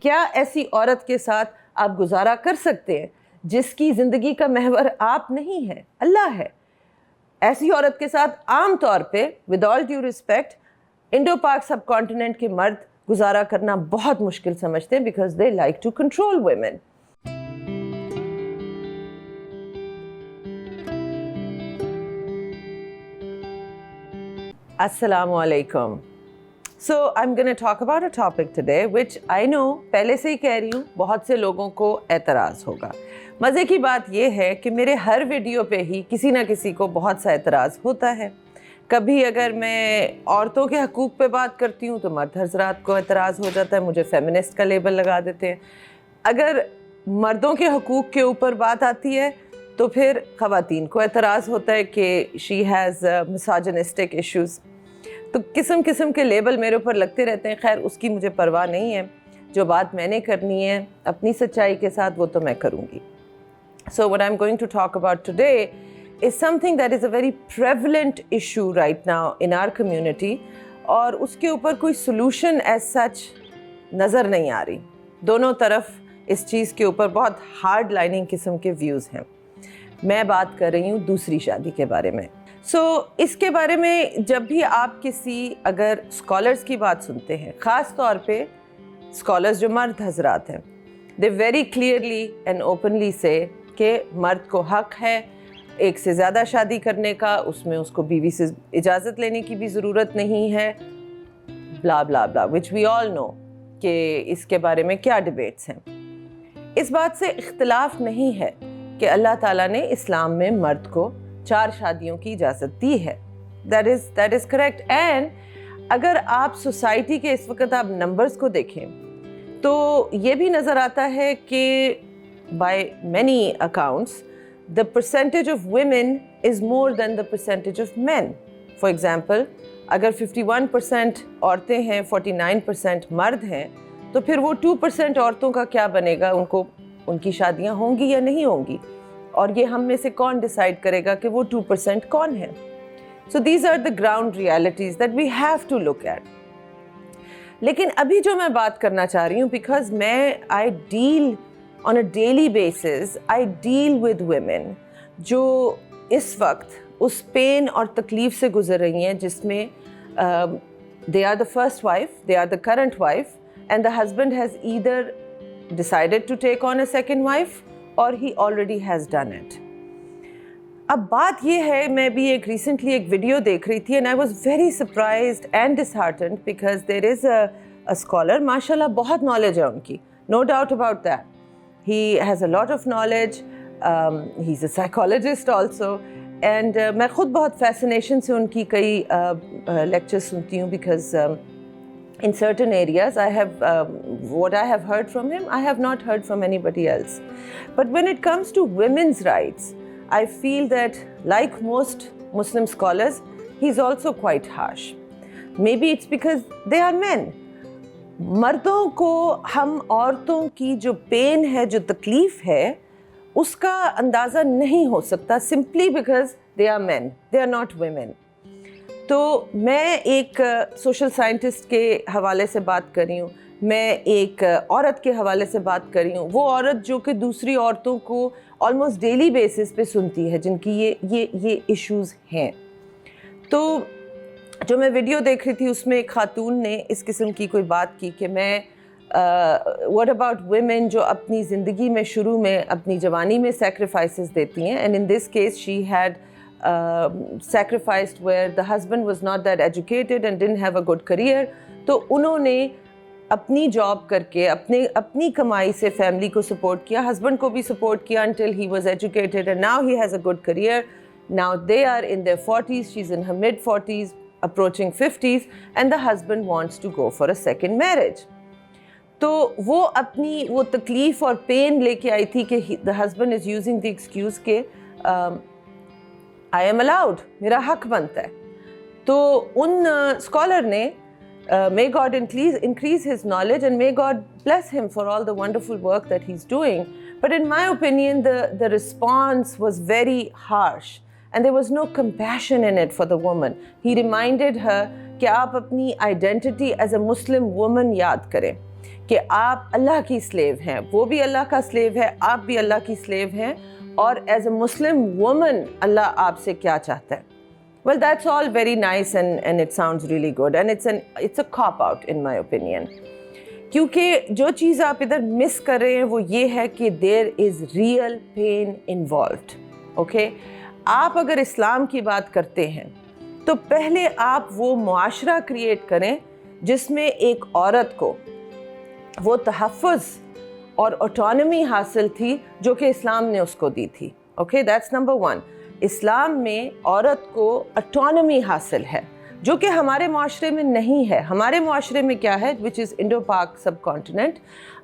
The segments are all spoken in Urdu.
کیا ایسی عورت کے ساتھ آپ گزارا کر سکتے ہیں جس کی زندگی کا محور آپ نہیں ہے، اللہ ہے؟ ایسی عورت کے ساتھ عام طور پہ with all due respect Indo Pak sub continent کے مرد گزارا کرنا بہت مشکل سمجھتے ہیں because they like to control women. السلام علیکم. So I'm going to talk about a topic today which I know پہلے سے ہی کہہ رہی ہوں بہت سے لوگوں کو اعتراض ہوگا. مزے کی بات یہ ہے کہ میرے ہر ویڈیو پہ ہی کسی نہ کسی کو بہت سا اعتراض ہوتا ہے. کبھی اگر میں عورتوں کے حقوق پہ بات کرتی ہوں تو مرد حضرات کو اعتراض ہو جاتا ہے، مجھے فیمنسٹ کا لیبل لگا دیتے ہیں. اگر مردوں کے حقوق کے اوپر بات آتی ہے تو پھر خواتین کو اعتراض ہوتا ہے کہ شی ہیز مساجنسٹک ایشوز. تو قسم قسم کے لیبل میرے اوپر لگتے رہتے ہیں. خیر اس کی مجھے پرواہ نہیں ہے، جو بات میں نے کرنی ہے اپنی سچائی کے ساتھ وہ تو میں کروں گی. So what I'm going to talk about today is something that is a very prevalent issue right now in our community اور اس کے اوپر کوئی solution as such نظر نہیں آ رہی. دونوں طرف اس چیز کے اوپر بہت ہارڈ لائننگ قسم کے ویوز ہیں. میں بات کر رہی ہوں دوسری شادی کے بارے میں. اس کے بارے میں جب بھی آپ کسی اگر اسکالرس کی بات سنتے ہیں، خاص طور پہ اسکالرس جو مرد حضرات ہیں، they very clearly and openly say کہ مرد کو حق ہے ایک سے زیادہ شادی کرنے کا، اس میں اس کو بیوی سے اجازت لینے کی بھی ضرورت نہیں ہے، بلا بلا بلا which we all know کہ اس کے بارے میں کیا ڈیبیٹس ہیں. اس بات سے اختلاف نہیں ہے کہ اللہ تعالیٰ نے اسلام میں مرد کو 4 شادیوں کی اجازت دی ہے. That is correct. And اگر آپ سوسائٹی کے اس وقت آپ نمبرز کو دیکھیں تو یہ بھی نظر آتا ہے کہ by many accounts the percentage of women is more than the percentage of men. For example, اگر 51% عورتیں ہیں 49% مرد ہیں تو پھر وہ 2% عورتوں کا کیا بنے گا؟ ان کی شادیاں ہوں گی یا نہیں ہوں گی؟ اور یہ ہم میں سے کون ڈیسائیڈ کرے گا کہ وہ 2% کون ہے؟ So these are the ground realities that we have to look at. لیکن ابھی جو میں بات کرنا چاہ رہی ہوں because میں I deal on a daily basis, I deal with women جو اس وقت اس پین اور تکلیف سے گزر رہی ہیں جس میں they are the first wife, they are the current wife and the husband has either decided to take on a second wife or he already has done it. اب بات یہ ہے، میں بھی ریسنٹلی ایک ویڈیو دیکھ رہی تھی and I was very surprised and disheartened because there is a scholar, ماشاءاللہ بہت نالج ہے ان کی, no doubt about that. He has a lot of knowledge, he's a psychologist also and میں خود بہت fascination سے ان کی کئی lectures سنتی ہوں because in certain areas I have what I have heard from him I have not heard from anybody else. But when it comes to women's rights, I feel that like most Muslim scholars, he's also quite harsh. Maybe it's because they are men. مردوں کو ہم عورتوں کی جو پین ہے، جو تکلیف ہے، اس کا اندازہ نہیں ہو سکتا simply because they are men, they are not women. تو میں ایک سوشل سائنٹسٹ کے حوالے سے بات کر رہی ہوں، میں ایک عورت کے حوالے سے بات کر رہی ہوں، وہ عورت جو کہ دوسری عورتوں کو آلموسٹ ڈیلی بیسس پہ سنتی ہے، جن کی یہ ایشوز ہیں. تو جو میں ویڈیو دیکھ رہی تھی اس میں ایک خاتون نے اس قسم کی کوئی بات کی کہ میں what about women جو اپنی زندگی میں شروع میں اپنی جوانی میں sacrifices دیتی ہیں and in this case she had sacrificed where the husband was not that educated and didn't have a good career. تو انہوں نے اپنی جاب کر کے اپنی کمائی سے فیملی کو سپورٹ کیا، ہسبینڈ کو بھی سپورٹ کیا until he was educated and now he has a good career. Now they are in their 40s, she's in her mid 40s, approaching 50s and the husband wants to go for a second marriage. تو وہ اپنی وہ تکلیف اور پین لے کے آئی تھی کہ the husband is using the excuse کہ I am allowed, میرا حق بنتا ہے. تو ان اسکالر نے may God increase his knowledge and may God bless him for all the wonderful work that he's doing. But in my opinion, the response was very harsh and there was no compassion in it for the woman. He reminded her کہ آپ اپنی identity as a Muslim woman یاد کریں کہ آپ اللہ کی سلیو ہیں, وہ بھی اللہ کا سلیو ہے, آپ بھی اللہ کی سلیو ہیں, اور ایز اے مسلم وومن اللہ آپ سے کیا چاہتا ہے. Well, that's all very nice and it sounds really good and it's a cop out in my opinion. کیونکہ جو چیز آپ ادھر مس کر رہے ہیں وہ یہ ہے کہ there is real pain involved. Okay? آپ اگر اسلام کی بات کرتے ہیں تو پہلے آپ وہ معاشرہ کریٹ کریں جس میں ایک عورت کو وہ تحفظ اور آٹونمی حاصل تھی جو کہ اسلام نے اس کو دی تھی. Okay, that's number 1. اسلام میں عورت کو آٹونمی حاصل ہے جو کہ ہمارے معاشرے میں نہیں ہے. ہمارے معاشرے میں کیا ہے, which is Indo-Pak subcontinent,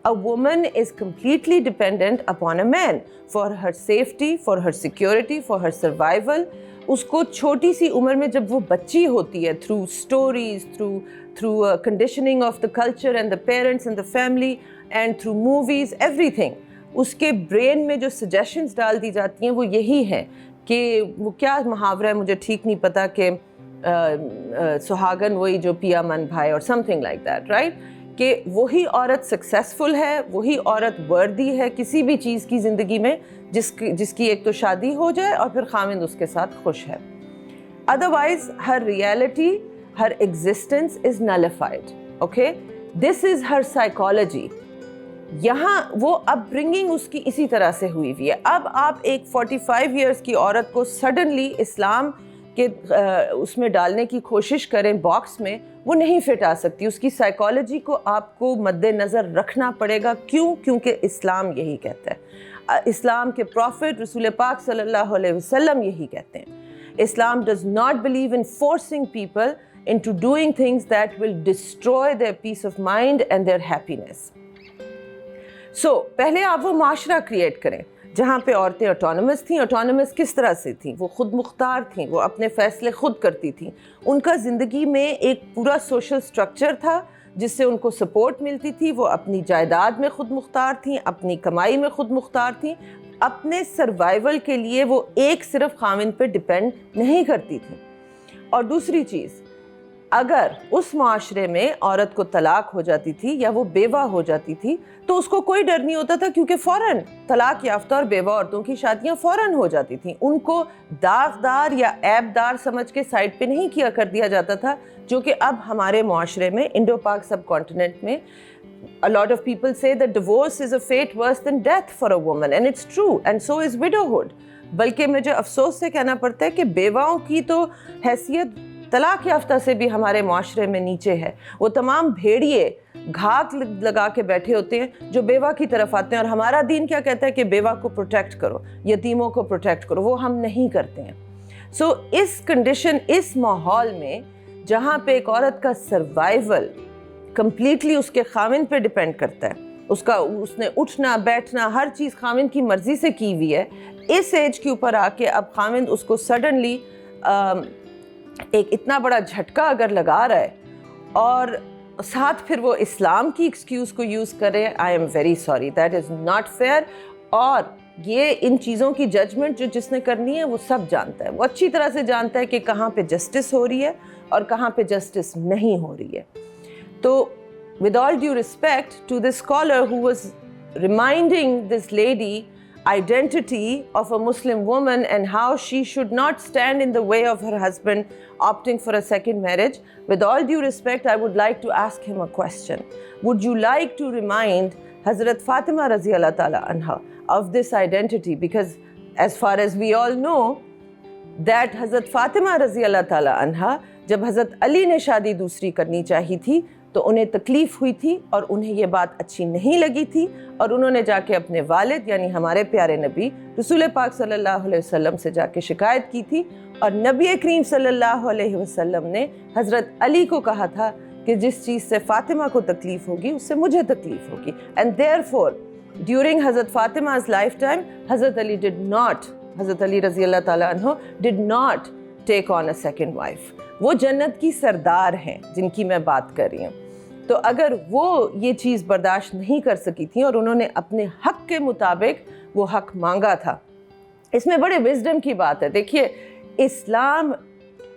a woman is completely dependent upon a man for her safety, for her security, for her survival. اس کو چھوٹی سی عمر میں جب وہ بچی ہوتی ہے, through stories, through conditioning of the culture and the parents and the family and through movies, everything, اس کے برین میں جو suggestions ڈال دی جاتی ہیں وہ یہی ہیں کہ وہ کیا محاورہ ہے مجھے ٹھیک نہیں پتا کہ سہاگن وہی جو پیا من بھائی اور something like that, right? کہ وہی عورت سکسیسفل ہے, وہی عورت وردی ہے کسی بھی چیز کی زندگی میں جس کی ایک تو شادی ہو جائے اور پھر خاوند اس کے ساتھ خوش ہے. ادروائز ہر ریالٹی, ہر ایگزسٹنس از نلیفائڈ. اوکے, دس از ہر سائیکالوجی. یہاں وہ اپ برنگنگ اس کی اسی طرح سے ہوئی ہوئی ہے. اب آپ ایک 45 ایئرس کی عورت کو سڈنلی اسلام کے اس میں ڈالنے کی کوشش کریں باکس میں, وہ نہیں فٹ آ سکتی. اس کی سائیکالوجی کو آپ کو مد نظر رکھنا پڑے گا. کیوں؟ کیونکہ اسلام یہی کہتا ہے. اسلام کے پروفٹ رسول پاک صلی اللہ علیہ وسلم یہی کہتے ہیں. اسلام does not believe in forcing people into doing things that will destroy their peace of mind and their happiness. So, پہلے آپ وہ معاشرہ کریٹ کریں جہاں پہ عورتیں آٹونمس تھیں. آٹونمس کس طرح سے تھیں؟ وہ خود مختار تھیں, وہ اپنے فیصلے خود کرتی تھیں. ان کا زندگی میں ایک پورا سوشل سٹرکچر تھا جس سے ان کو سپورٹ ملتی تھی. وہ اپنی جائیداد میں خود مختار تھیں, اپنی کمائی میں خود مختار تھیں. اپنے سروائیول کے لیے وہ ایک صرف خاوند پہ ڈیپینڈ نہیں کرتی تھیں. اور دوسری چیز, اگر اس معاشرے میں عورت کو طلاق ہو جاتی تھی یا وہ بیوہ ہو جاتی تھی تو اس کو کوئی ڈر نہیں ہوتا تھا, کیونکہ فوراً طلاق یافتہ اور بیوہ عورتوں کی شادیاں فوراً ہو جاتی تھیں. ان کو داغدار یا عیب دار سمجھ کے سائڈ پہ نہیں کیا کر دیا جاتا تھا, جو کہ اب ہمارے معاشرے میں انڈو پاک سب کانٹیننٹ میں a lot of people say that divorce is a fate worse than death for a woman, and it's true, and so is widowhood. بلکہ مجھے افسوس سے کہنا پڑتا ہے کہ بیواؤں کی تو حیثیت طلاق یافتہ سے بھی ہمارے معاشرے میں نیچے ہے. وہ تمام بھیڑیے گھاک لگا کے بیٹھے ہوتے ہیں جو بیوہ کی طرف آتے ہیں, اور ہمارا دین کیا کہتا ہے کہ بیوہ کو پروٹیکٹ کرو, یتیموں کو پروٹیکٹ کرو. وہ ہم نہیں کرتے ہیں. سو اس کنڈیشن, اس ماحول میں جہاں پہ ایک عورت کا سروائیول کمپلیٹلی اس کے خاوند پہ ڈیپینڈ کرتا ہے, اس نے اٹھنا بیٹھنا ہر چیز خاوند کی مرضی سے کی ہوئی ہے, اس ایج کے اوپر آ کے اب خاوند اس کو سڈنلی ایک اتنا بڑا جھٹکا اگر لگا رہا ہے اور ساتھ پھر وہ اسلام کی ایکسکیوز کو یوز کرے, I am very sorry, that is not fair. اور یہ ان چیزوں کی ججمنٹ جو جس نے کرنی ہے وہ سب جانتا ہے, وہ اچھی طرح سے جانتا ہے کہ کہاں پہ جسٹس ہو رہی ہے اور کہاں پہ جسٹس نہیں ہو رہی ہے. تو with all due respect to this scholar who was reminding this lady identity of a Muslim woman and how she should not stand in the way of her husband opting for a second marriage, with all due respect, I would like to ask him a question. Would you like to remind Hazrat Fatima Raziyallahu Ta'ala Anha of this identity? Because as far as we all know, that Hazrat Fatima Raziyallahu Ta'ala Anha جب حضرت علی نے شادی دوسری کرنی چاہی تھی تو انہیں تکلیف ہوئی تھی اور انہیں یہ بات اچھی نہیں لگی تھی, اور انہوں نے جا کے اپنے والد یعنی ہمارے پیارے نبی رسول پاک صلی اللہ علیہ وسلم سے جا کے شکایت کی تھی, اور نبی کریم صلی اللہ علیہ وسلم نے حضرت علی کو کہا تھا کہ جس چیز سے فاطمہ کو تکلیف ہوگی اس سے مجھے تکلیف ہوگی. And therefore, during حضرت فاطمہ's lifetime, حضرت علی رضی اللہ تعالیٰ عنہ did not take on a second wife. وہ جنت کی سردار ہیں جن کی میں بات کر رہی ہوں. تو اگر وہ یہ چیز برداشت نہیں کر سکی تھیں اور انہوں نے اپنے حق کے مطابق وہ حق مانگا تھا, اس میں بڑے وزڈم کی بات ہے. دیکھیے, اسلام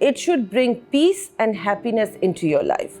It should bring peace and happiness into your life.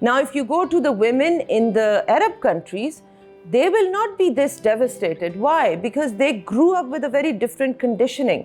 Now if you go to the women in the Arab countries, they will not be this devastated. Why? Because they grew up with a very different conditioning.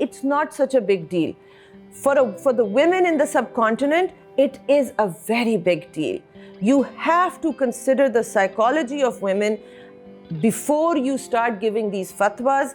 it's not such a big deal. For the women in the subcontinent, it is a very big deal. You have to consider the psychology of women before you start giving these fatwas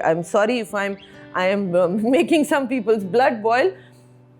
I'm sorry if I am making some people's blood boil,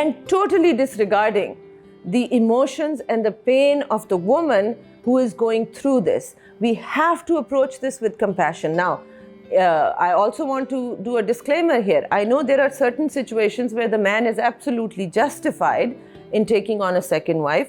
and totally disregarding the emotions and the pain of the woman who is going through this. We have to approach this with compassion. Now, I also want to do a disclaimer here. I know there are certain situations where the man is absolutely justified in taking on a second wife.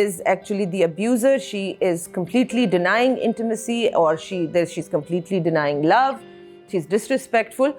is actually the abuser. She is completely denying intimacy, or she's completely denying love. She's disrespectful.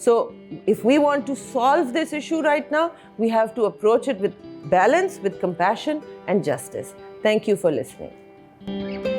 So if we want to solve this issue right now, we have to approach it with balance, with compassion and justice. Thank you for listening.